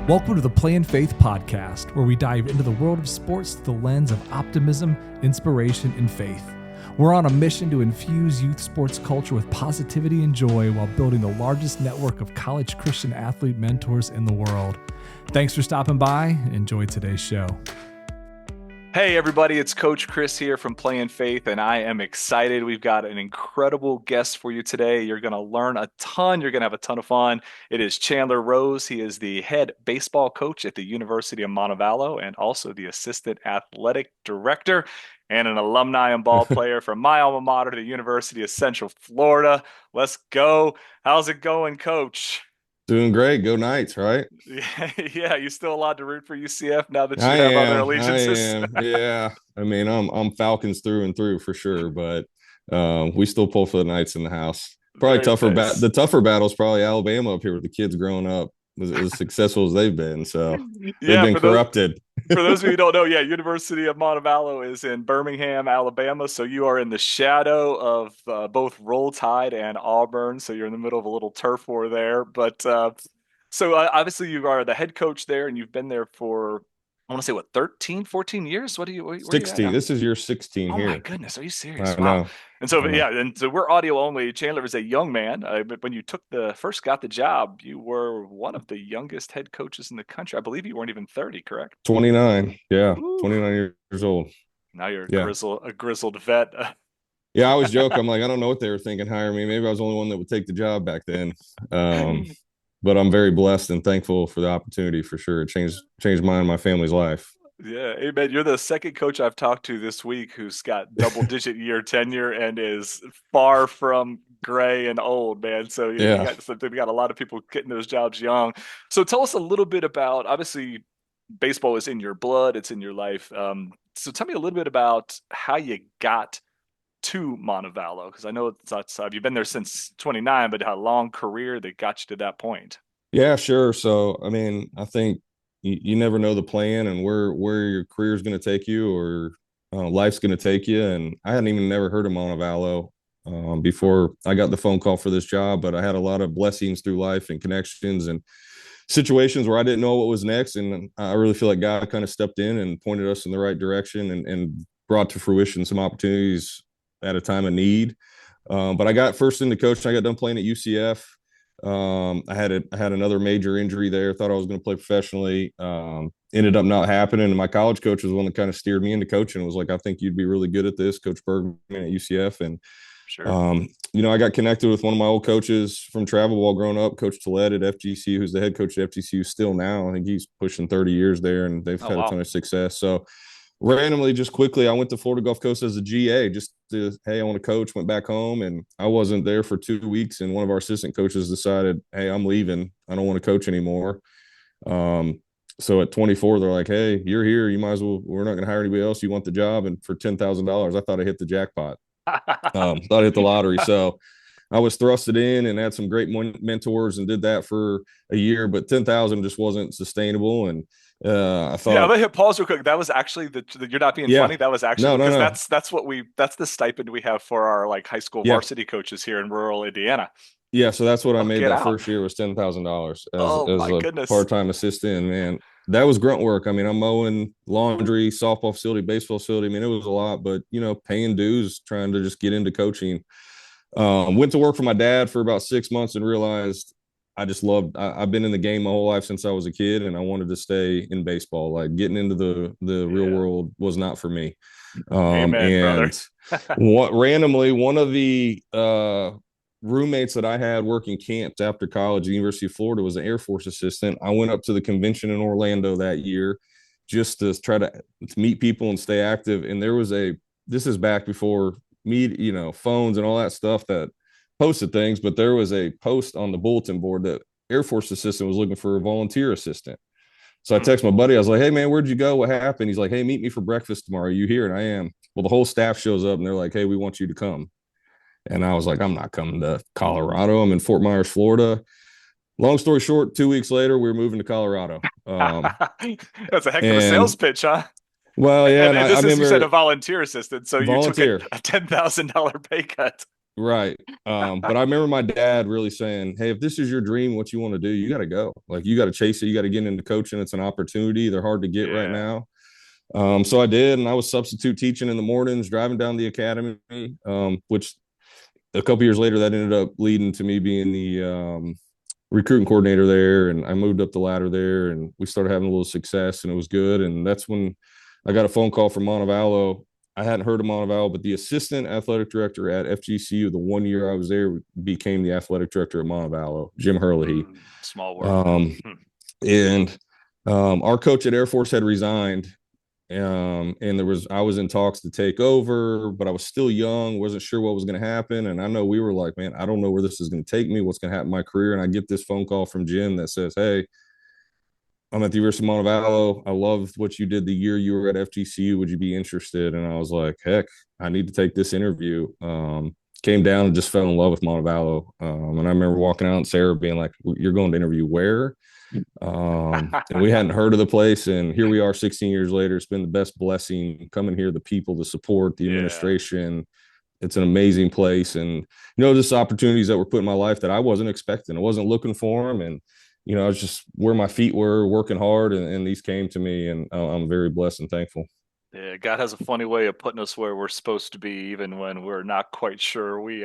Welcome to the Play in Faith podcast, where we dive into the world of sports through the lens of optimism, inspiration, and faith. We're on a mission to infuse youth sports culture with positivity and joy while building the largest network of college Christian athlete mentors in the world. Thanks for stopping by. Enjoy today's show. Hey everybody, it's Coach Chris here from Play in Faith, and I am excited. We've got an incredible guest for you today. You're going to learn a ton. You're going to have a ton of fun. It is Chandler Rose. He is the head baseball coach at the University of Montevallo and also the assistant athletic director and an alumni and ball player from my alma mater, the University of Central Florida. Let's go. How's it going, Coach? Doing great. Go Knights, right? Yeah. You still allowed to root for UCF now that you have other allegiances? I am. Yeah. I mean, I'm Falcons through and through for sure, but we still pull for the Knights in the house. Probably tougher. Nice. The tougher battle is probably Alabama up here with the kids growing up as successful as they've been. So they've been corrupted. For those of you who don't know, University of Montevallo is in Birmingham, Alabama. So you are in the shadow of both Roll Tide and Auburn. So you're in the middle of a little turf war there. But so obviously you are the head coach there, and you've been there for, I want to say, 13, 14 years? What are you? 16. This is year 16 here. Oh my goodness, are you serious? Wow. And so and so we're audio only. Chandler is a young man, but when you got the job, you were one of the youngest head coaches in the country. I believe you weren't even 30, correct? 29. Yeah, Ooh. 29 years old. Now you're a grizzled vet. Yeah, I always joke. I'm like, I don't know what they were thinking hiring me. Maybe I was the only one that would take the job back then. But I'm very blessed and thankful for the opportunity for sure. It changed mine and my family's life. Yeah, amen. You're the second coach I've talked to this week who's got double-digit year tenure and is far from gray and old, man. So we got a lot of people getting those jobs young. So tell us a little bit about, obviously, baseball is in your blood, it's in your life. So tell me a little bit about how you got to Montevallo, because I know you've been there since 29, but a long career that got you to that point. Yeah, sure. So, I mean, I think you never know the plan and where your career is going to take you or life's going to take you. And I hadn't even never heard of Montevallo before I got the phone call for this job, but I had a lot of blessings through life and connections and situations where I didn't know what was next. And I really feel like God kind of stepped in and pointed us in the right direction and brought to fruition some opportunities at a time of need. But I got first into coaching. I got done playing at UCF. I had another major injury there. Thought I was going to play professionally. Ended up not happening. And my college coach was the one that kind of steered me into coaching. It was like, I think you'd be really good at this, Coach Bergman at UCF. And, sure. I got connected with one of my old coaches from travel while growing up, Coach Tillett at FGCU, who's the head coach at FGCU still now. I think he's pushing 30 years there, and they've had a ton of success. So randomly, just quickly, I went to Florida Gulf Coast as a GA just to, hey, I want to coach, went back home, and I wasn't there for 2 weeks. And one of our assistant coaches decided, hey, I'm leaving. I don't want to coach anymore. So at 24, they're like, hey, you're here. You might as well, we're not going to hire anybody else. You want the job? And for $10,000, I thought I hit the jackpot. Thought I hit the lottery. So I was thrusted in and had some great mentors and did that for a year, but 10,000 just wasn't sustainable. And I thought, I'm gonna hit pause real quick. That was actually you're not being funny. That was actually because that's the stipend we have for our like high school varsity coaches here in rural Indiana. Yeah, so that's what I made that first year was $10,000 as a part-time assistant. And man, that was grunt work. I mean, I'm mowing laundry, softball facility, baseball facility. I mean, it was a lot, but paying dues, trying to just get into coaching. Went to work for my dad for about 6 months and realized I've been in the game my whole life since I was a kid, and I wanted to stay in baseball. Like getting into the real world was not for me. Amen, and randomly, one of the roommates that I had working camps after college at the University of Florida was an Air Force assistant. I went up to the convention in Orlando that year just to try to meet people and stay active. And this is back before phones and all that stuff that posted things, but there was a post on the bulletin board that Air Force assistant was looking for a volunteer assistant. So I text my buddy. I was like, hey man, where'd you go? What happened? He's like, hey, meet me for breakfast tomorrow. Are you here? And I am. Well, the whole staff shows up and they're like, hey, we want you to come. And I was like, I'm not coming to Colorado. I'm in Fort Myers, Florida. Long story short, 2 weeks later, we were moving to Colorado. That's a heck of a sales pitch, huh? Well, yeah. And you said a volunteer assistant, so you took a $10,000 pay cut. Right. But I remember my dad really saying, "Hey, if this is your dream, what you want to do, you got to go. Like you got to chase it. You got to get into coaching. It's an opportunity. They're hard to get right Yeah. now." So I did, and I was substitute teaching in the mornings, driving down the academy, which a couple years later that ended up leading to me being the recruiting coordinator there, and I moved up the ladder there, and we started having a little success, and it was good. And that's when I got a phone call from Montevallo. I hadn't heard of Montevallo, but the assistant athletic director at FGCU, the 1 year I was there, became the athletic director at Montevallo, Jim Hurley. Small world. Um, and our coach at Air Force had resigned, and I was in talks to take over, but I was still young, wasn't sure what was going to happen. And I know we were like, man, I don't know where this is going to take me, what's going to happen in my career. And I get this phone call from Jim that says, "Hey, I'm at the University of Montevallo. I loved what you did the year you were at FGCU. Would you be interested?" And I was like, heck, I need to take this interview. Came down and just fell in love with Montevallo. And I remember walking out and Sarah being like, "You're going to interview where?" And we hadn't heard of the place, and here we are 16 years later. It's been the best blessing coming here, the people, the support, the Yeah. administration. It's an amazing place, and just opportunities that were put in my life that I wasn't expecting. I wasn't looking for them, and I was just where my feet were, working hard, and these came to me, and I'm very blessed and thankful. Yeah, God has a funny way of putting us where we're supposed to be, even when we're not quite sure we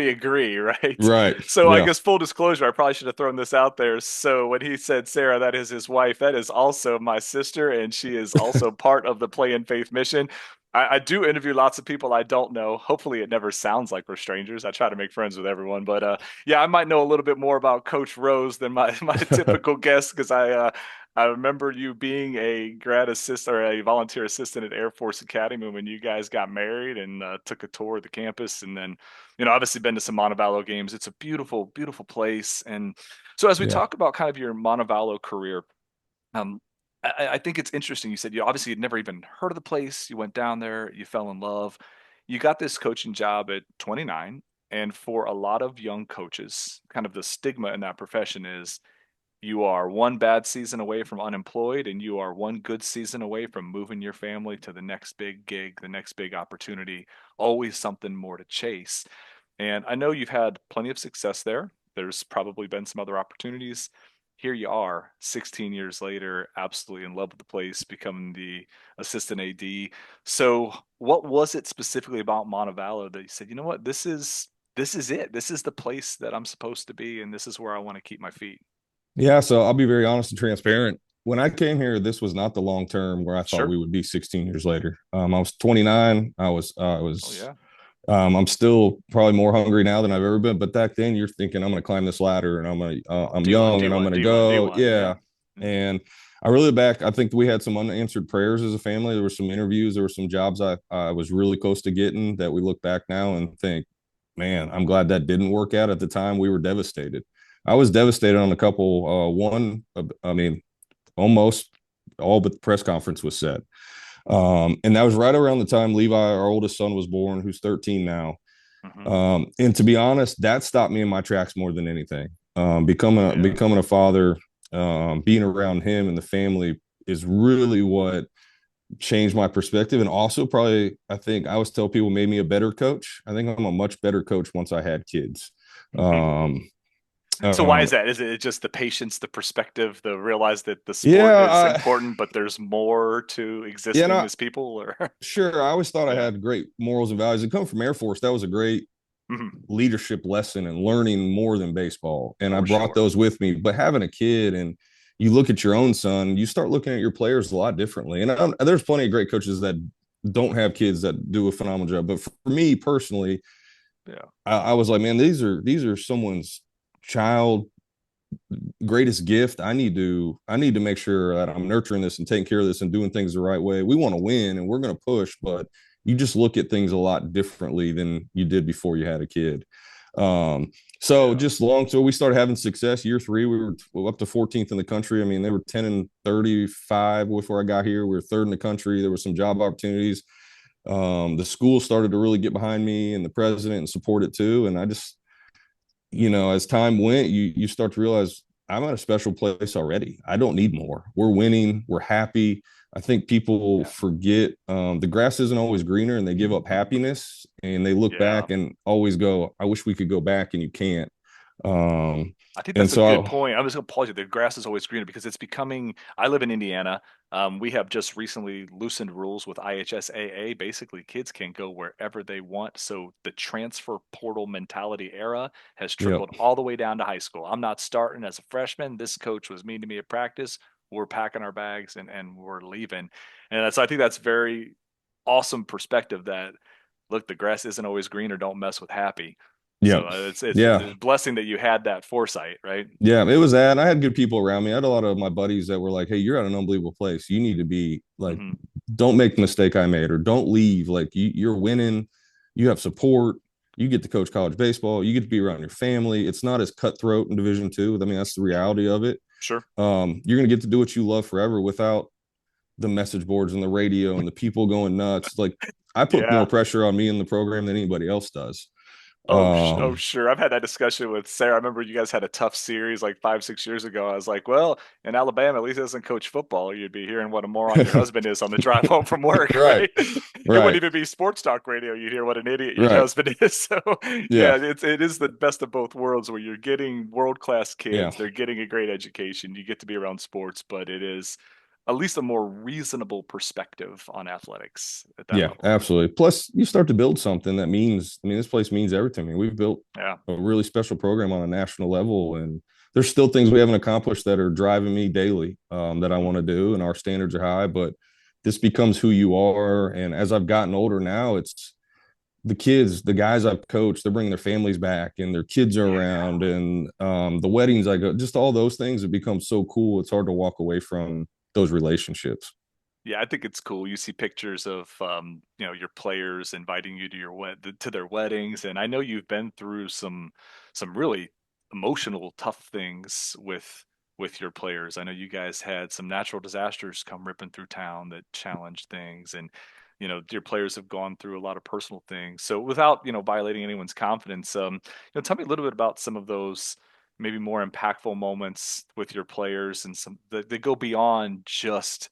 agree, right? Right. So I Yeah. guess full disclosure, I probably should have thrown this out there. So when he said Sarah, that is his wife, that is also my sister, and she is also part of the Play in Faith mission. I do interview lots of people I don't know. Hopefully, it never sounds like we're strangers. I try to make friends with everyone, but yeah, I might know a little bit more about Coach Rose than my typical guest because I remember you being a grad assistant or a volunteer assistant at Air Force Academy when you guys got married and took a tour of the campus. And then, obviously been to some Montevallo games. It's a beautiful, beautiful place. And so as we Yeah. talk about kind of your Montevallo career, um, I think it's interesting. You said you obviously had never even heard of the place. You went down there, you fell in love. You got this coaching job at 29. And for a lot of young coaches, kind of the stigma in that profession is you are one bad season away from unemployed, and you are one good season away from moving your family to the next big gig, the next big opportunity, always something more to chase. And I know you've had plenty of success there. There's probably been some other opportunities. Here you are, 16 years later, absolutely in love with the place, becoming the assistant AD. So, what was it specifically about Montevallo that you said, you know what, this is it. This is the place that I'm supposed to be, and this is where I want to keep my feet. Yeah. So I'll be very honest and transparent. When I came here, this was not the long term where I thought Sure. we would be 16 years later. I was 29. I Oh was yeah. I'm still probably more hungry now than I've ever been. But back then, you're thinking I'm going to climb this ladder, and I'm D1, young, and I'm D1, going to D1, go. D1. Yeah. Yeah. Mhm. And I think we had some unanswered prayers as a family. There were some interviews, there were some jobs I was really close to getting that we look back now and think, man, I'm glad that didn't work out. At the time, we were devastated. I was devastated on a couple. I mean, almost all but the press conference was set. And that was right around the time Levi, our oldest son, was born, who's 13 now. Mhm. And to be honest, that stopped me in my tracks more than anything. Yeah. Becoming a father, being around him and the family is really what changed my perspective. And also, probably, I think I always tell people made me a better coach. I think I'm a much better coach once I had kids. Mhm. Um, So why um, is that? Is it just the patience, the perspective, the realize that the sport is yeah, important, but there's more to yeah, existing no, as people, or sure. I always thought I yeah. had great morals and values. And come from Air Force, that was a great Mhm. leadership lesson and learning more than baseball. And I For brought sure. those with me. But having a kid and you look at your own son, you start looking at your players a lot differently. And there's plenty of great coaches that don't have kids that do a phenomenal job. But for me personally, Yeah. I was like, man, these are someone's child greatest gift. I need to make sure that I'm nurturing this and taking care of this and doing things the right way. We want to win and we're going to push, but you just look at things a lot differently than you did before you had a kid. Um, so Yeah. just long so we started having success. Year three, we were up to 14th in the country. I mean, they were 10-35 before I got here. We were third in the country. There were some job opportunities. The school started to really get behind me and the president and support it too. And I just, as time went, you start to realize I'm at a special place already. I don't need more. We're winning. We're happy. I think people forget the grass isn't always greener, and they give up happiness and they look Yeah. back and always go, I wish we could go back, and you can't. I think And that's a so good point. I'm just going to pause you. The grass is always greener because it's becoming. I live in Indiana. We have just recently loosened rules with IHSAA. Basically, kids can go wherever they want. So the transfer portal mentality era has yep. trickled all the way down to high school. I'm not starting as a freshman. This coach was mean to me at practice. We're packing our bags and we're leaving. And that's, I think that's very awesome perspective that, look, the grass isn't always greener. Don't mess with happy. So Yep. it's Yeah. a blessing that you had that foresight, right? Yeah, it was that. And I had good people around me. I had a lot of my buddies that were like, hey, you're at an unbelievable place. You need to be like, Mm-hmm. don't make the mistake I made, or don't leave. Like, you're winning. You have support. You get to coach college baseball. You get to be around your family. It's not as cutthroat in Division II. I mean, that's the reality of it. Sure. You're going to get to do what you love forever without the message boards and the radio and the people going nuts. Like, I put more Yeah. pressure on me in the program than anybody else does. Oh, sure. I've had that discussion with Sarah. I remember you guys had a tough series like 5, 6 years ago. I was like, well, in Alabama, at least he doesn't coach football. You'd be hearing what a moron your husband is on the drive home from work, Right. right? It wouldn't Right. even be sports talk radio. You'd hear what an idiot your Right. husband is. So, Yeah. yeah, it is the best of both worlds where you're getting world-class Yeah. kids. They're getting a great education. You get to be around sports, but it is at least a more reasonable perspective on athletics at that Yeah, level. absolutely. Plus, you start to build something that means, I mean, this place means everything. I mean, we've built a really special program on a national level, and there's still things we haven't accomplished that are driving me daily that I want to do, and our standards are high, but this becomes who you are. And as I've gotten older now, it's the kids, the guys I've coached, they're bringing their families back and their kids are around, and the weddings I go, just all those things have become so cool. It's hard to walk away from those relationships. Yeah, I think it's cool. You see pictures of your players inviting you to to their weddings, and I know you've been through some really emotional, tough things with your players. I know you guys had some natural disasters come ripping through town that challenged things, and your players have gone through a lot of personal things. So without violating anyone's confidence, tell me a little bit about some of those maybe more impactful moments with your players and some that they go beyond just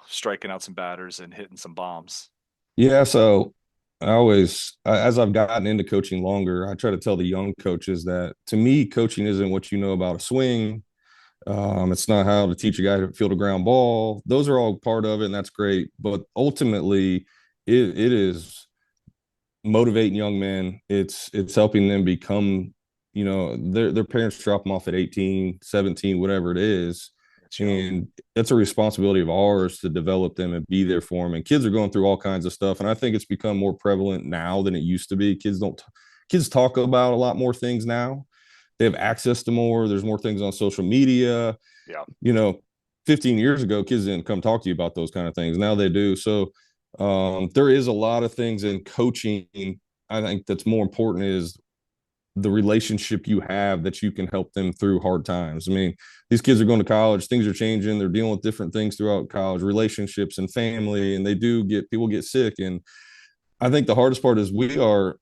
striking out some batters and hitting some bombs. Yeah, so as I've gotten into coaching longer, I try to tell the young coaches that, to me, coaching isn't what you know about a swing. It's not how to teach a guy to field a ground ball. Those are all part of it, and that's great. But ultimately, it is motivating young men. It's helping them become, their parents drop them off at 18, 17, whatever it is. And it's a responsibility of ours to develop them and be there for them. And kids are going through all kinds of stuff. And I think it's become more prevalent now than it used to be. Kids talk about a lot more things now. They have access to more. There's more things on social media. Yeah. 15 years ago, kids didn't come talk to you about those kind of things. Now they do. So there is a lot of things in coaching. I think that's more important is the relationship you have that you can help them through hard times. I mean, these kids are going to college, things are changing, they're dealing with different things throughout college, relationships and family, and people get sick. And I think the hardest part is I feel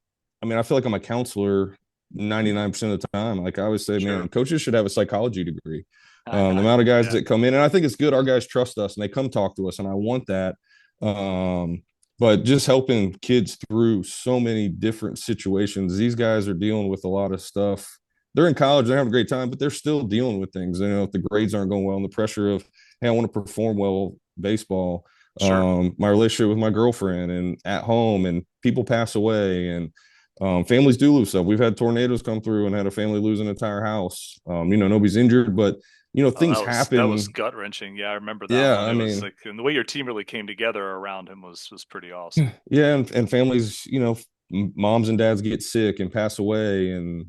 like I'm a counselor 99% of the time. Like I always say, man, coaches should have a psychology degree. The amount of guys that come in, and I think it's good. Our guys trust us and they come talk to us, and I want that. But just helping kids through so many different situations. These guys are dealing with a lot of stuff. They're in college, they're having a great time, but they're still dealing with things. If the grades aren't going well, and the pressure of, hey, I want to perform well baseball. My relationship with my girlfriend and at home, and people pass away, and families do lose stuff. We've had tornadoes come through and had a family lose an entire house. Nobody's injured, but things happen. That was gut wrenching. Yeah, I remember that Yeah, one. It was like, and the way your team really came together around him was pretty awesome. Yeah, and families, moms and dads get sick and pass away, and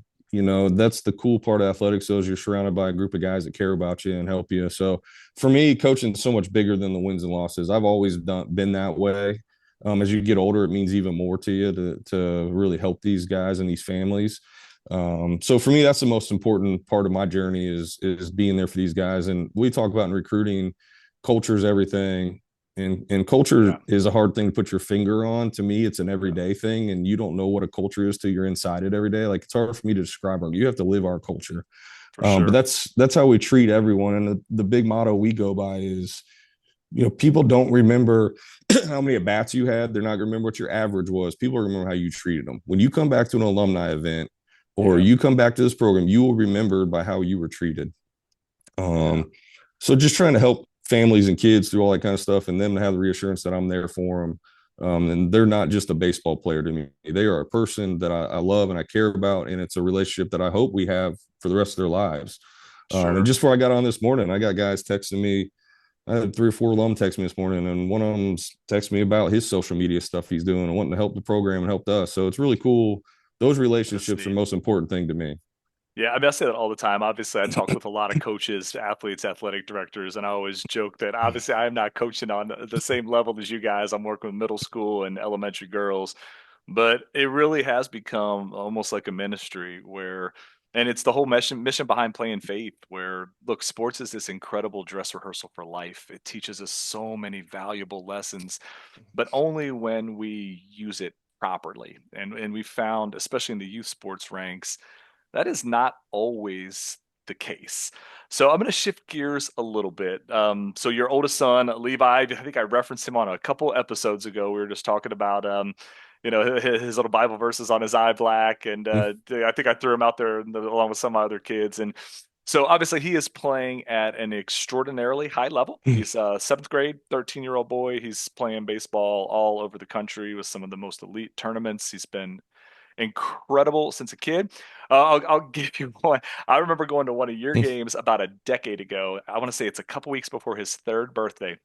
that's the cool part of athletics. So is you're surrounded by a group of guys that care about you and help you. So for me, coaching is so much bigger than the wins and losses. I've always been that way. As you get older, it means even more to you to really help these guys and these families. So for me, that's the most important part of my journey is being there for these guys. And we talk about in recruiting, culture is everything. And culture Yeah, is a hard thing to put your finger on. To me, it's an everyday thing, and you don't know what a culture is till you're inside it every day. Like, it's hard for me to describe it. You have to live our culture. for But sure. that's how we treat everyone. And the big motto we go by is, people don't remember how many at bats you had. They're not gonna remember what your average was. People remember how you treated them. When you come back to an alumni event or Yeah, you come back to this program, you will remember by how you were treated. yeah, So just trying to help families and kids through all that kind of stuff, and them to have the reassurance that I'm there for them. And they're not just a baseball player to me. They are a person that I love and I care about. And it's a relationship that I hope we have for the rest of their lives. And sure. just before I got on this morning, I got guys texting me. I had 3 or 4 alum text me this morning, and one of them texted me about his social media stuff he's doing and wanting to help the program and help us. So it's really cool. Those That's relationships are the neat. most important thing to me. Yeah, I mean, I say that all the time. Obviously, I talk with a lot of coaches, athletes, athletic directors, and I always joke that obviously I am not coaching on the same level as you guys. I'm working with middle school and elementary girls, but it really has become almost like a ministry where, and it's the whole mission behind playing faith, where look, sports is this incredible dress rehearsal for life. It teaches us so many valuable lessons, but only when we use it properly. And we found, especially in the youth sports ranks, that is not always the case. So I'm going to shift gears a little bit. So your oldest son, Levi, I think I referenced him on a couple episodes ago. We were just talking about, his little Bible verses on his eye black, and I think I threw him out there along with some other kids. And so obviously he is playing at an extraordinarily high level. He's a seventh grade, 13-year-old boy. He's playing baseball all over the country with some of the most elite tournaments. He's been incredible since a kid. I'll give you one. I remember going to one of your games about a decade ago. I want to say it's a couple weeks before his third birthday.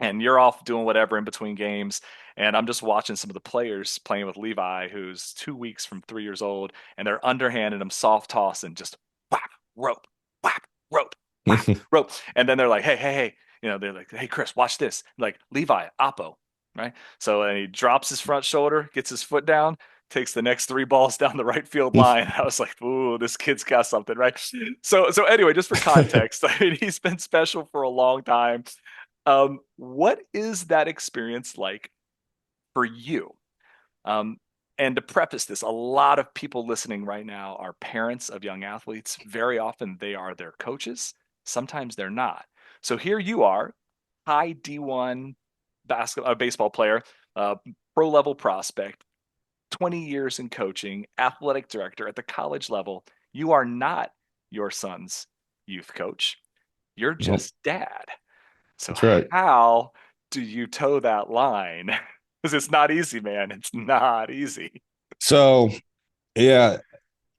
And you're off doing whatever in between games. And I'm just watching some of the players playing with Levi, who's 2 weeks from 3 years old. And they're underhanding him, soft tossing, just whap, rope, whap, rope, whap, rope. And then they're like, hey, hey, hey. They're like, hey, Chris, watch this. Like, Levi, Oppo, right? So and he drops his front shoulder, gets his foot down, takes the next 3 balls down the right field line. I was like, ooh, this kid's got something, right? So anyway, just for context, I mean, he's been special for a long time. What is that experience like for you? Um, and to preface this, a lot of people listening right now are parents of young athletes. Very often they are their coaches. Sometimes they're not. So here you are, high D1 baseball player, pro level prospect, 20 years in coaching, athletic director at the college level. You are not your son's youth coach. You're Nope, just dad. So that's right. how do you toe that line? Because it's not easy, man. It's not easy. So yeah,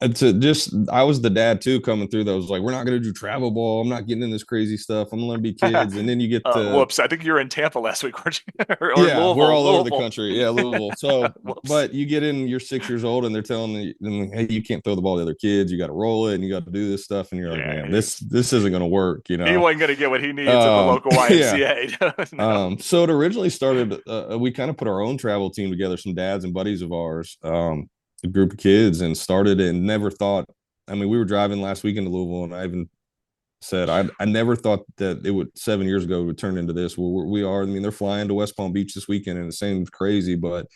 just I was the dad too coming through that was like, we're not gonna do travel ball. I'm not getting in this crazy stuff. I'm gonna be kids. And then you get to Whoops. I think you were in Tampa last week, weren't you? or yeah, we're Louisville. all over the Louisville. country. Yeah, Louisville. So Whoops. but you get in, you're 6 years old and they're telling you, hey, you can't throw the ball to other kids, you gotta roll it and you gotta do this stuff. And you're like, Yeah. man, this isn't gonna work, He wasn't going to get what he needs at the local Yeah. YMCA. No. So it originally started, we kind of put our own travel team together, some dads and buddies of ours, a group of kids, and started and never thought, I mean, we were driving last weekend to Louisville, and I even said, I never thought that it would 7 years ago would turn into this. Well, we are. I mean, they're flying to West Palm Beach this weekend, and it seems crazy, but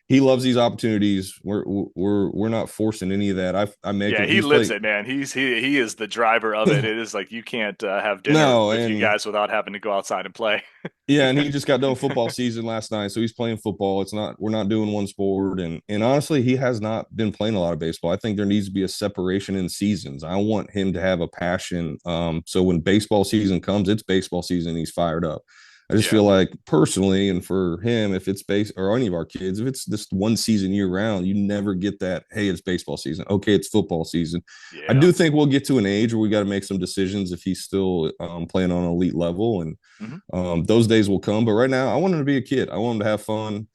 he loves these opportunities. We're not forcing any of that. I make Yeah, him. he He's lives played it, man. He is the driver of it. It is like you can't have dinner no, with you and guys without having to go outside and play. yeah, and he just got done football season last night, so he's playing football. It's not we're not doing one sport, and honestly, he has not been playing a lot of baseball. I think there needs to be a separation in seasons. I want him to have a passion. So when baseball season comes, it's baseball season. He's fired up. I just Yeah. feel like personally, and for him, if it's base or any of our kids, if it's this one season year round, you never get that. Hey, it's baseball season. Okay, it's football season. I Yeah. do think we'll get to an age where we got to make some decisions if he's still playing on an elite level, and Mhm. those days will come. But right now, I want him to be a kid. I want him to have fun.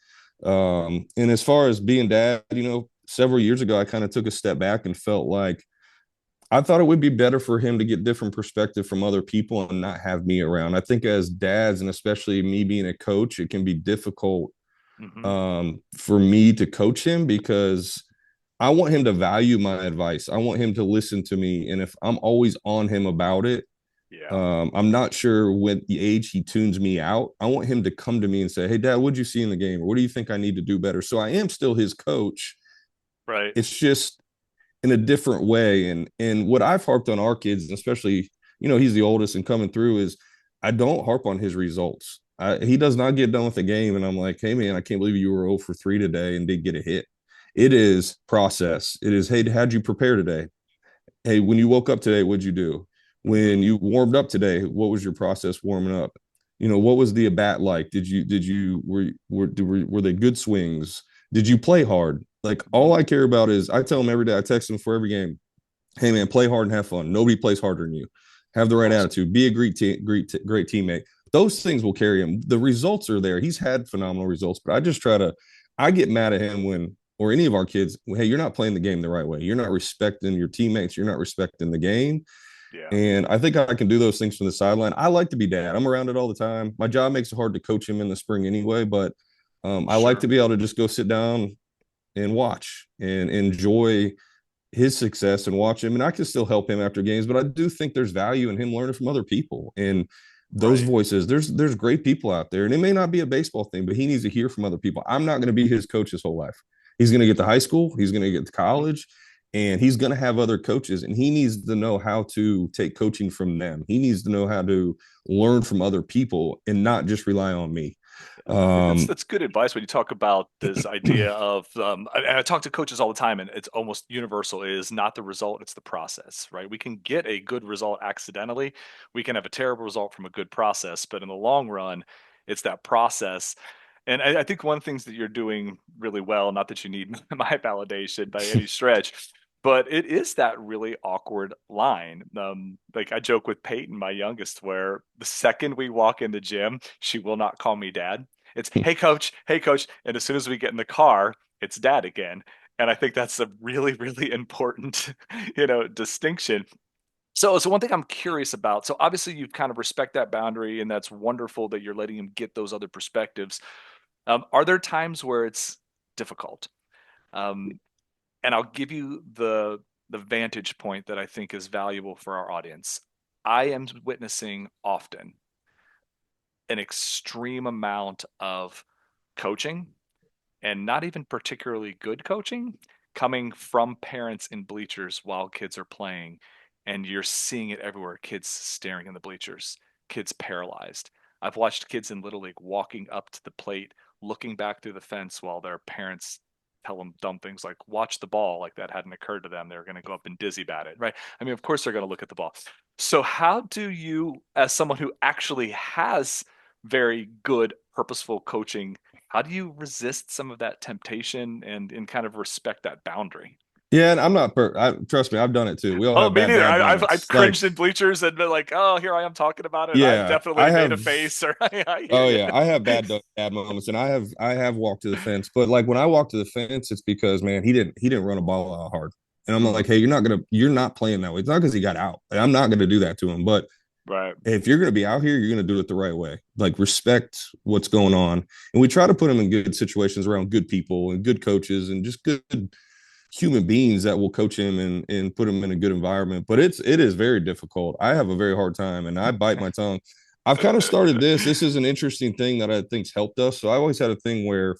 And as far as being dad, several years ago, I kind of took a step back and felt like I thought it would be better for him to get different perspective from other people and not have me around. I think as dads, and especially me being a coach, it can be difficult Mhm. for me to coach him because I want him to value my advice. I want him to listen to me. And if I'm always on him about it, Yeah. I'm not sure with the age he tunes me out. I want him to come to me and say, "Hey, Dad, what'd you see in the game? Or what do you think I need to do better?" So I am still his coach. Right. It's just in a different way. And what I've harped on our kids, and especially, he's the oldest and coming through, is I don't harp on his results. He does not get done with the game, and I'm like, "Hey, man, I can't believe you were 0 for 3 today and did get a hit." It is process. It is, "Hey, how'd you prepare today? Hey, when you woke up today, what'd you do? Mm-hmm. When you warmed up today, what was your process warming up? What was the at bat like? Were they good swings? Did you play hard?" Like, all Mm-hmm. I care about is, I tell them every day, I text them for every game, "Hey, man, play hard and have fun. Nobody plays harder than you. Have the right Awesome. attitude. Be a great teammate." Those things will carry him. The results are there. He's had phenomenal results, but I get mad at him when, or any of our kids, "Hey, you're not playing the game the right way. You're not respecting your teammates. You're not respecting the game." Yeah. And I think I can do those things from the sideline. I like to be dad. I'm around it all the time. My job makes it hard to coach him in the spring anyway, but I like Sure. to be able to just go sit down and watch and enjoy his success and watch him. And I can still help him after games, but I do think there's value in him learning from other people and those Right. voices. There's great people out there, and it may not be a baseball thing, but he needs to hear from other people. I'm not going to be his coach his whole life. He's going to get to high school, he's going to get to Mm-hmm. college, and he's going to have other coaches, and he needs to know how to take coaching from them. He needs to know how to learn from other people and not just rely on me. I think that's Um, that's good advice when you talk about this idea of I talk to coaches all the time, and it's almost universal, is not the result, it's the process, right? We can get a good result accidentally. We can have a terrible result from a good process, but in the long run, it's that process. And I think one of the things that you're doing really well, not that you need my validation by any stretch, but it is that really awkward line. Like I joke with Peyton, my youngest, where the second we walk in the gym, she will not call me dad. It's hey coach, and as soon as we get in the car, it's dad again. And I think that's a really, really important, distinction. So one thing I'm curious about. So obviously you've kind of respect that boundary, and that's wonderful that you're letting him get those other perspectives. Are there times where it's difficult? Um, and I'll give you the vantage point that I think is valuable for our audience. I am witnessing often an extreme amount of coaching, and not even particularly good coaching, coming from parents in bleachers while kids are playing. And you're seeing it everywhere, kids staring in the bleachers, kids paralyzed. I've watched kids in Little League walking up to the plate, looking back through the fence while their parents tell them dumb things like watch the ball, like that hadn't occurred to them. They're going to go up and dizzy bat it, right? I mean, of course they're going to look at the ball. So how do you, as someone who actually has very good purposeful coaching, how do you resist some of that temptation and kind of respect that boundary? yeah, and I'm not trust me, I've done it too. We all Oh, have me bad neither. dad I've moments. Like, cringed in bleachers and been like, oh, here I am talking about it. And I've yeah, definitely I made a have. face, or I hear Oh you. yeah, I have dad moments, and I have walked to the fence. But like, when I walk to the fence, it's because, man, he didn't run a ball out hard, and I'm like, Mhm. "Hey, you're not playing that way. It's not because he got out. Like, I'm not gonna do that to him. But Right. if you're gonna be out here, you're gonna do it the right way. Like, respect what's going on, and we try to put him in good situations around good people and good coaches and just good human beings that will coach him and put him in a good environment. But it is very difficult. I have a very hard time, and I bite my tongue. I've kind of started this. This is an interesting thing that I think's helped us. So I always had a thing where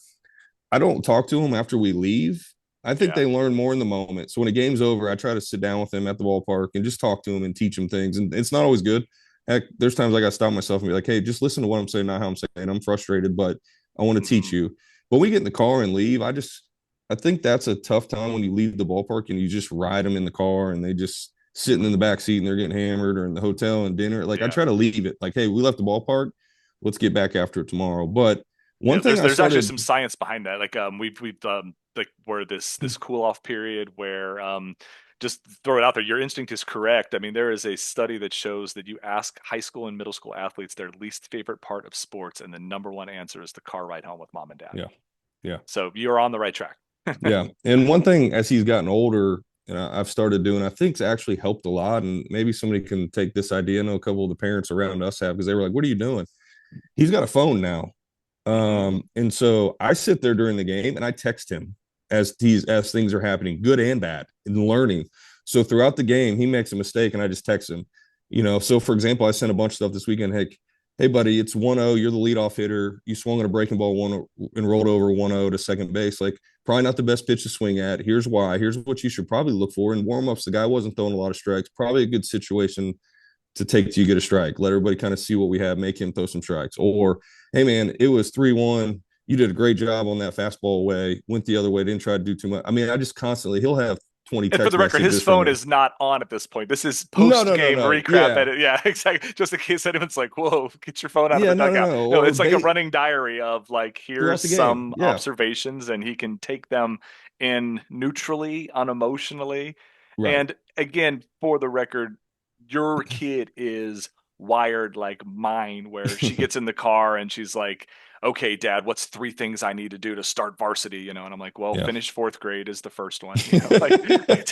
I don't talk to them after we leave. I think Yeah. they learn more in the moment. So when a game's over, I try to sit down with them at the ballpark and just talk to them and teach them things. And it's not always good. Heck, there's times I got to stop myself and be like, "Hey, just listen to what I'm saying, not how I'm saying. I'm frustrated, but I want to teach Mhm. you." But we get in the car and leave. I think that's a tough time when you leave the ballpark and you just ride them in the car and they just sitting in the Mhm. back seat and they're getting hammered, or in the hotel and dinner. Like, I Yeah. try to leave it like, "Hey, we left the ballpark. Let's get back after it tomorrow." But one Yeah, thing there's I there's actually started, some science behind that. Like we've like where this cool off period where just throw it out there. Your instinct is correct. I mean, there is a study that shows that you ask high school and middle school athletes their least favorite part of sports, and the number one answer is the car ride home with mom and dad. yeah, yeah. So you're on the right track. Yeah. And one thing, as he's gotten older, I've started doing, I think's actually helped a lot. And maybe somebody can take this idea. I know a couple of the parents around us have, because they were like, "What are you doing?" He's got a phone now. Hmm. And so I sit there during the game and I text him as things are happening, good and bad, and learning. So throughout the game, he makes a mistake and I just text him, So for example, I sent a bunch of stuff this weekend. Hey, buddy, it's 1-0. You're the leadoff hitter. You swung on a breaking ball and rolled over 1-0 to second base. Like, probably not the best pitch to swing at. Here's why. Here's what you should probably look for in warm-ups. The guy wasn't throwing a lot of strikes. Probably a good situation to take to you get a strike. Let everybody kind of see what we have. Make him throw some strikes. Or, hey, man, it was 3-1. You did a great job on that fastball away. Went the other way. Didn't try to do too much. I mean, I just constantly, he'll have 20 And for the text record, his messages from phone me. is not on at this point. This is No, no, no, post-game no. recap Yeah. edit. Yeah, exactly. Just in case anyone's like, "Whoa, get your phone out of Yeah, the no, no, dugout." no. No, Or it's like a bait running diary of like, here's throughout the game. some Yeah. observations, and he can take them in neutrally, unemotionally. Right. And again, for the record, your kid is wired like mine, where she gets in the car and she's like, okay, Dad, what's 3 things I need to do to start varsity? And I'm like, well, Yeah. finish 4th grade is the first one. Like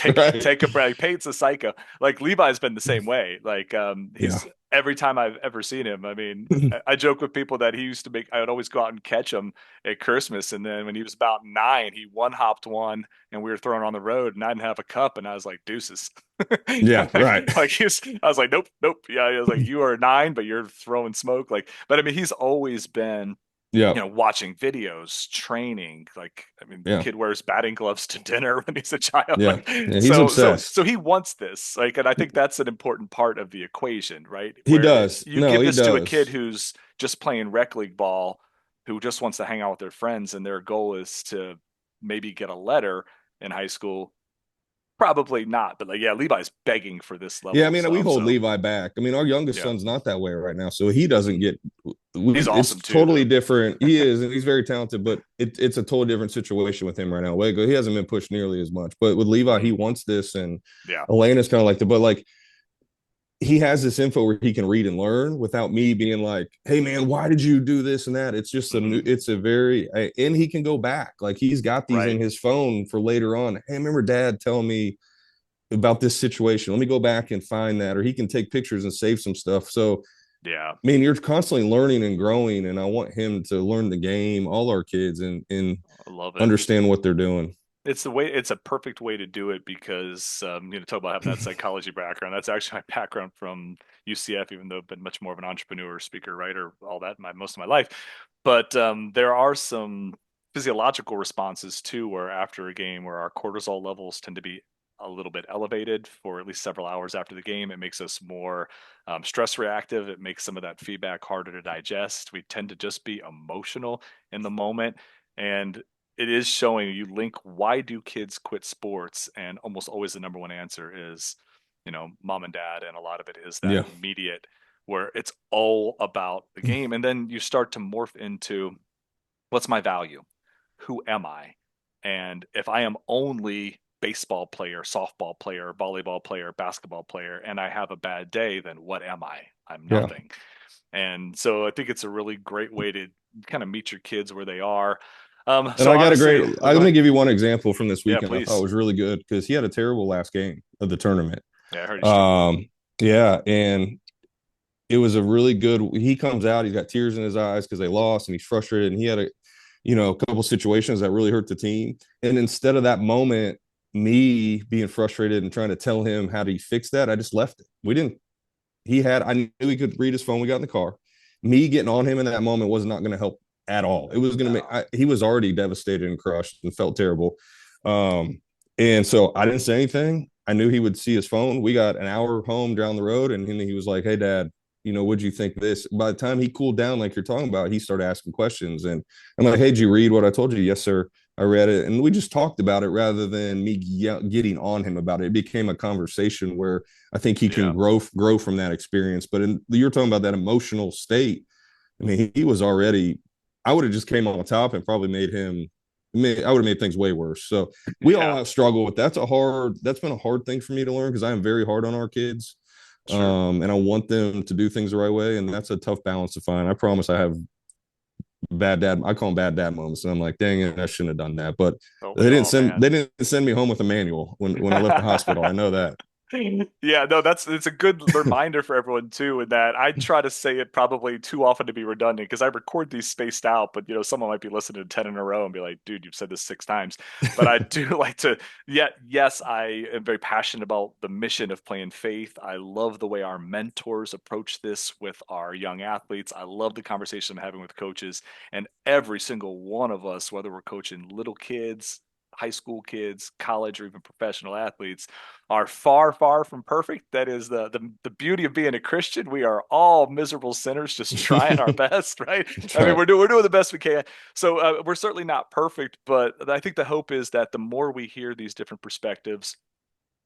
Right. take a break. Pate's a psycho. Like Levi's been the same way. Like Yeah. he's every time I've ever seen him. I mean, I joke with people that he used to make. I would always go out and catch him at Christmas, and then when he was about 9, he one hopped one, and we were throwing on the road, and I didn't have a cup, and I was like, deuces. Yeah. Right. Like I was like, nope, nope. Yeah, I was like, you are 9, but you're throwing smoke. Like, but I mean, he's always been Yeah. watching videos, training. Like, I mean, the Yeah. kid wears batting gloves to dinner when he's a child. Yeah. Like, Yeah. He's so obsessed. he wants this. Like, and I think that's an important part of the equation, right? He Where does. you No, give he this to a kid does. who's just playing rec league ball, who just wants to hang out with their friends, and their goal is to maybe get a letter in high school. Probably not, but like, yeah, Levi's begging for this level Yeah, I of mean, we stuff. hold So Levi back. I mean, our youngest yeah, son's not that way right now, so he doesn't get. he's It's awesome too, totally though. different. He is, and he's very talented, but it's a totally different situation with him right now. He hasn't been pushed nearly as much, but with Levi, he Mhm. wants this, and Yeah, Elena's kind of like the, but like he has this info where he can read and learn without me being like, "Hey, man, why did you do this and that?" It's just hmm it's a very, and he can go back. Like he's got these right. in his phone for later on. Hey, remember Dad telling me about this situation. Let me go back and find that, or he can take pictures and save some stuff. So, Yeah, I mean, you're constantly learning and growing, and I want him to learn the game, all our kids, and I love it. understand what they're doing. It's a perfect way to do it because talk about having that psychology background. That's actually my background from UCF, even though I've been much more of an entrepreneur, speaker, writer, all that most of my life. But there are some physiological responses too, where after a game, where our cortisol levels tend to be a little bit elevated for at least several hours after the game. It makes us more stress reactive. It makes some of that feedback harder to digest. We tend to just be emotional in the moment. And it is showing, you link, why do kids quit sports, and almost always the number one answer is mom and dad, and a lot of it is that Yeah, immediate, where it's all about the game, and then you start to morph into, what's my value, who am I, and if I am only baseball player, softball player, volleyball player, basketball player, and I have a bad day, then what am I'm yeah. nothing. And so I think it's a really great way to kind of meet your kids where they are. And So I got a great. obviously, oh, Let go me ahead. give you one example from this Yeah, weekend. I thought please. was really good because he had a terrible last game of the tournament. Yeah, I heard he struggled. Um, yeah, and it was a really good. He comes out, he's got tears in his eyes because they lost, and he's frustrated. And he had a couple situations that really hurt the team. And instead of that moment, me being frustrated and trying to tell him how to fix that, I just left it. We didn't. I knew he could read his phone. We got in the car. Me getting on him in that moment was not going to help at all. It was going to make. He was already devastated and crushed and felt terrible. Um, and so I didn't say anything. I knew he would see his phone. We got an hour home down the road, and he was like, "Hey, Dad, what'd you think of this?" By the time he cooled down, like you're talking about, he started asking questions, and I'm like, "Hey, did you read what I told you?" "Yes, sir. I read it," and we just talked about it rather than me getting on him about it. It became a conversation where I think he can Yeah, grow from that experience. But you're talking about that emotional state. I mean, he was already. I would have just came on top and probably made him. I would have made things way worse. So we all yeah, have struggled with that's been a hard thing for me to learn because I am very hard on our kids. sure. And I want them to do things the right way, and that's a tough balance to find. I promise I have bad dad. I call them bad dad moments, and I'm like, dang it, I shouldn't have done that. But Don't we all, man? they didn't send me home with a manual when I left the hospital. I know that. Yeah, no, it's a good reminder for everyone too, in that I try to say it probably too often to be redundant because I record these spaced out, but someone might be listening to 10 in a row and be like, dude, you've said this 6 times. But I do like to, yeah, yes, I am very passionate about the mission of playing faith. I love the way our mentors approach this with our young athletes. I love the conversation I'm having with coaches, and every single one of us, whether we're coaching little kids, high school kids, college, or even professional athletes, are far, far from perfect. That is the beauty of being a Christian. We are all miserable sinners just trying our best, right? That's I mean, right. we're doing the best we can. So we're certainly not perfect, but I think the hope is that the more we hear these different perspectives,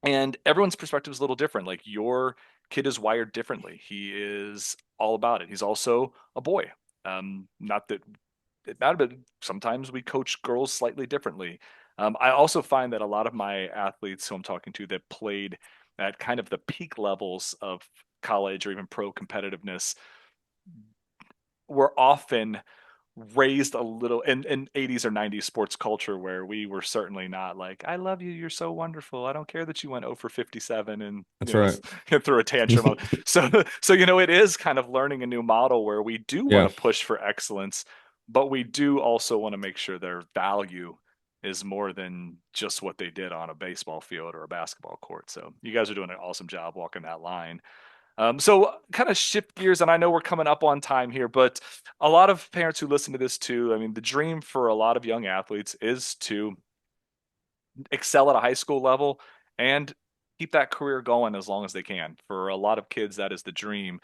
and everyone's perspective is a little different. Like, your kid is wired differently. He is all about it. He's also a boy. Not that it matters, but sometimes we coach girls slightly differently. I also find that a lot of my athletes who I'm talking to that played at kind of the peak levels of college or even pro competitiveness were often raised a little in 80s or 90s sports culture, where we were certainly not like, I love you, you're so wonderful, I don't care that you went 0 for 57 and That's right. threw a tantrum. So it is kind of learning a new model where we do want Yeah, to push for excellence, but we do also want to make sure their value is more than just what they did on a baseball field or a basketball court. So you guys are doing an awesome job walking that line. So kind of shift gears, and I know we're coming up on time here, but a lot of parents who listen to this too, I mean, the dream for a lot of young athletes is to excel at a high school level and keep that career going as long as they can. For a lot of kids, that is the dream.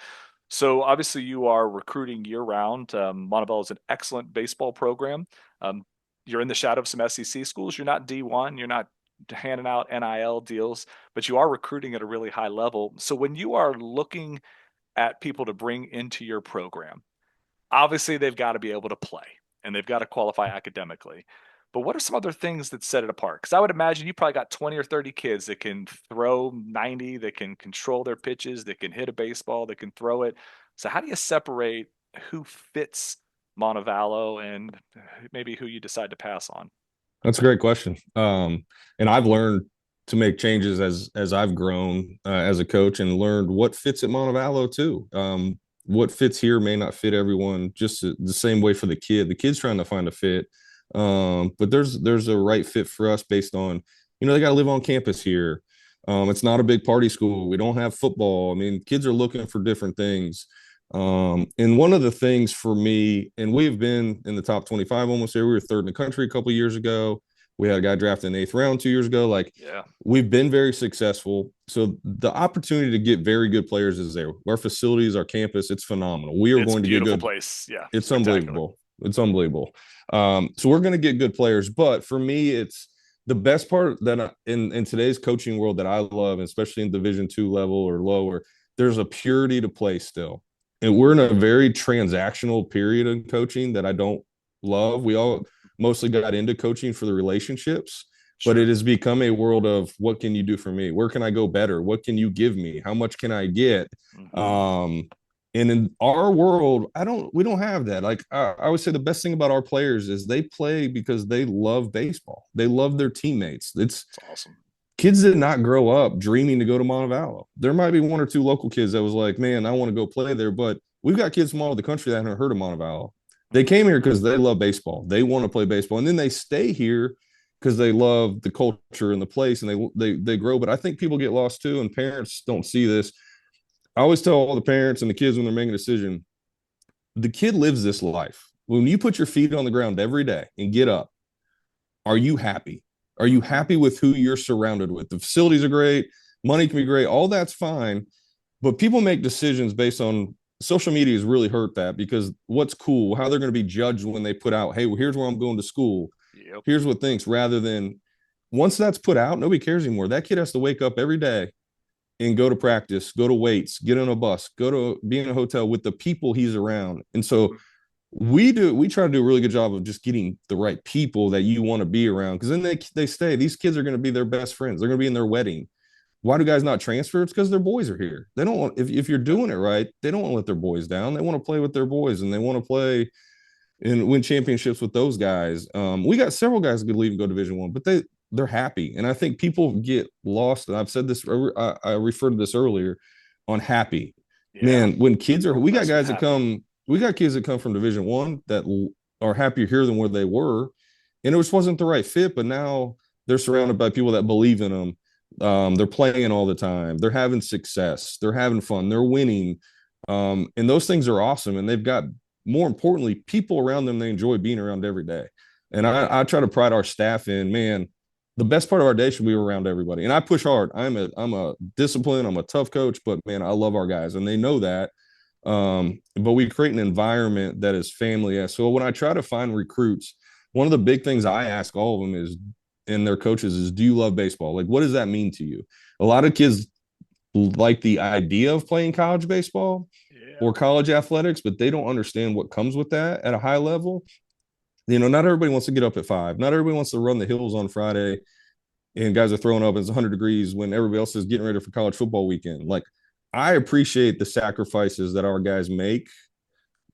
So obviously, you are recruiting year round. Montevallo is an excellent baseball program. Um, you're in the shadow of some SEC schools. You're not D1. You're not handing out NIL deals, but you are recruiting at a really high level. So when you are looking at people to bring into your program, obviously they've got to be able to play and they've got to qualify academically. But what are some other things that set it apart? Because I would imagine you probably got 20 or 30 kids that can throw 90, that can control their pitches, that can hit a baseball, that can throw it. So how do you separate who fits Montevallo and maybe who you decide to pass on? that's a great question. And I've learned to make changes as I've grown as a coach and learned what fits at Montevallo too. What fits here may not fit everyone just the same way for the kid. The kid's trying to find a fit, but there's a right fit for us based on, they got to live on campus here. It's not a big party school. We don't have football. I mean, kids are looking for different things. And one of the things for me, and we've been in the top 25 almost there. We were third in the country a couple of years ago. We had a guy drafted in the 8th round 2 years ago. Like, Yeah, we've been very successful. So the opportunity to get very good players is there. Our facilities, our campus, it's phenomenal. We are it's a going to get beautiful good. place. Yeah, It's spectacular. unbelievable. It's unbelievable. So we're going to get good players. But for me, it's the best part that in today's coaching world that I love, especially in Division II level or lower, there's a purity to play still. And we're in a very transactional period in coaching that I don't love. We all mostly got into coaching for the relationships, but Sure. it has become a world of what can you do for me? Where can I go better? What can you give me? How much can I get? Hmm. And in our world, we don't have that. Like, I would say the best thing about our players is they play because they love baseball. They love their teammates. It's It's awesome. kids did not grow up dreaming to go to Montevallo. There might be one or two local kids that was like, man, I want to go play there. But we've got kids from all over the country that haven't heard of Montevallo. They Mhm. came here because they love baseball. They want to play baseball. And then they stay here because they love the culture and the place and they grow. But I think people get lost too, and parents don't see this. I always tell all the parents and the kids when they're making a decision, the kid lives this life. When you put your feet on the ground every day and get up, are you happy? Are you Mhm. happy with who you're surrounded with? The facilities are great, money can be great, all that's fine. But people make decisions based on social media has really hurt that because what's cool, how they're going to be judged when they put out, hey, well, here's where I'm going to school. Yep. Here's what thinks, rather than once that's put out, nobody cares anymore. That kid has to wake up every day and go to practice, go to weights, get on a bus, go to be in a hotel with the people he's around. And so we try to do a really good job of just getting the right people that you want to be around because then they stay. These kids are going to be their best friends. They're going to be in their wedding. Why do guys not transfer? It's because their boys are here. They don't want if you're Yep. doing it right, they don't want to let their boys down. They want to play with their boys and they want to play and win championships with those guys. We got several guys that could leave and go Division 1, but they're happy. And I think people get lost. And I've said this, I referred to this earlier on happy. Yeah. Man, when kids are, we got That's guys that happy. come, we got kids that come from Division I that are happier here than where they were. And it just wasn't the right fit, but now they're surrounded by people that believe in them. They're playing all the time. They're having success. They're having fun. They're winning. And those things are awesome. And they've got, more importantly, people around them they enjoy being around every day. And I try to pride our staff in, man, the best part of our day should be around everybody. And I push hard. I'm a disciplined, I'm a tough coach, but man, I love our guys and they know that. But we create an environment that is family. So when I try to find recruits, one of the big things I ask all of them is, and their coaches is, do you love baseball? Like, what does that mean to you? A lot of kids like the idea of playing college baseball or college athletics, but they don't understand what comes with that at a high level. You know, not everybody wants to get up at 5. Not everybody wants to run the hills on Friday and guys are throwing up and it's 100 degrees when everybody else is getting ready for college football weekend. Like, I appreciate the sacrifices that our guys make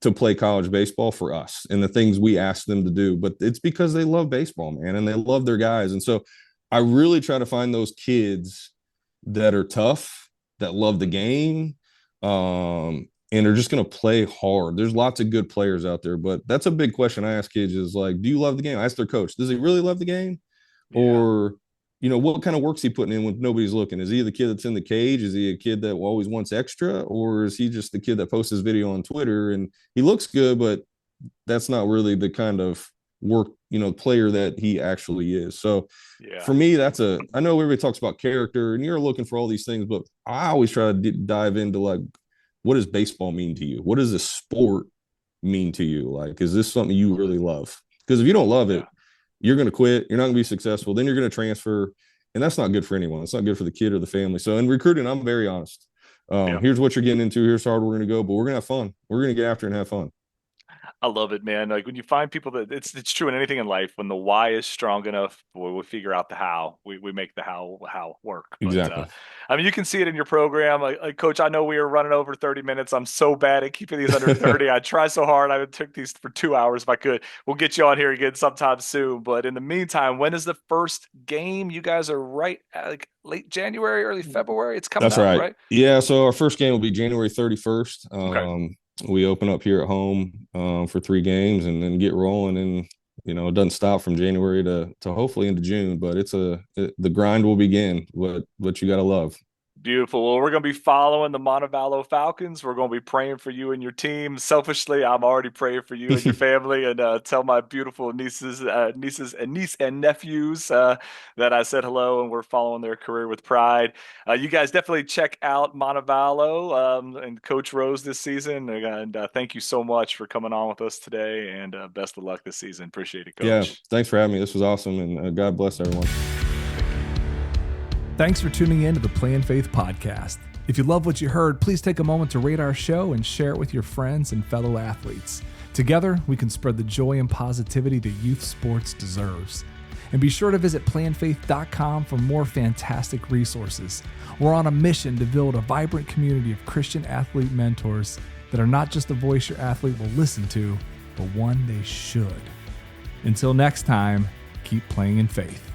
to play college baseball for us and the things we ask them to do, but it's because they love baseball, man, and they love their guys. And so I really try to find those kids that are tough, that love the game, and are just going to play hard. There's lots of good players out there, but that's a big question I ask kids is like, do you love the game? I ask their coach, does he really love the game? Yeah. Or, you know, what kind of work's he putting in when nobody's looking? Is he the kid that's in the cage? Is he a kid that always wants extra? Or is he just the kid that posts his video on Twitter and he looks good, but that's not really the kind of work, you know, player that he actually is. So for me, I know everybody talks about character and you're looking for all these things, but I always try to dive into like, what does baseball mean to you? What does this sport mean to you? Like, is this something you really love? Because if you don't love it, you're going to quit. You're not going to be successful. Then you're going to transfer. And that's not good for anyone. It's not good for the kid or the family. So in recruiting, I'm very honest. Here's what you're getting into. Here's how hard we're going to go, but we're going to have fun. We're going to get after it and have fun. I love it, man. Like when you find people that it's true in anything in life, when the why is strong enough, boy, we figure out the how. We make the how work. But, exactly. I mean, you can see it in your program. Like, Coach, I know we are running over 30 minutes. I'm so bad at keeping these under 30. I try so hard. I took these for 2 hours if I could. We'll get you on here again sometime soon. But in the meantime, when is the first game? You guys are right at like late January, early February. It's coming up, right? Yeah. So our first game will be January 31st. Okay. We open up here at home for 3 games and then get rolling. And, you know, it doesn't stop from January to hopefully into June, but the grind will begin, what you got to love. Beautiful. Well, we're going to be following the Montevallo Falcons. We're going to be praying for you and your team. Selfishly, I'm already praying for you and your family, and tell my beautiful nieces and nephews that I said hello, and we're following their career with pride. You guys definitely check out Montevallo and Coach Rose this season. And thank you so much for coming on with us today, and best of luck this season. Appreciate it, Coach. Yeah, thanks for having me. This was awesome, and God bless everyone. Thanks for tuning in to the Play in Faith podcast. If you love what you heard, please take a moment to rate our show and share it with your friends and fellow athletes. Together, we can spread the joy and positivity that youth sports deserves. And be sure to visit playinfaith.com for more fantastic resources. We're on a mission to build a vibrant community of Christian athlete mentors that are not just a voice your athlete will listen to, but one they should. Until next time, keep playing in faith.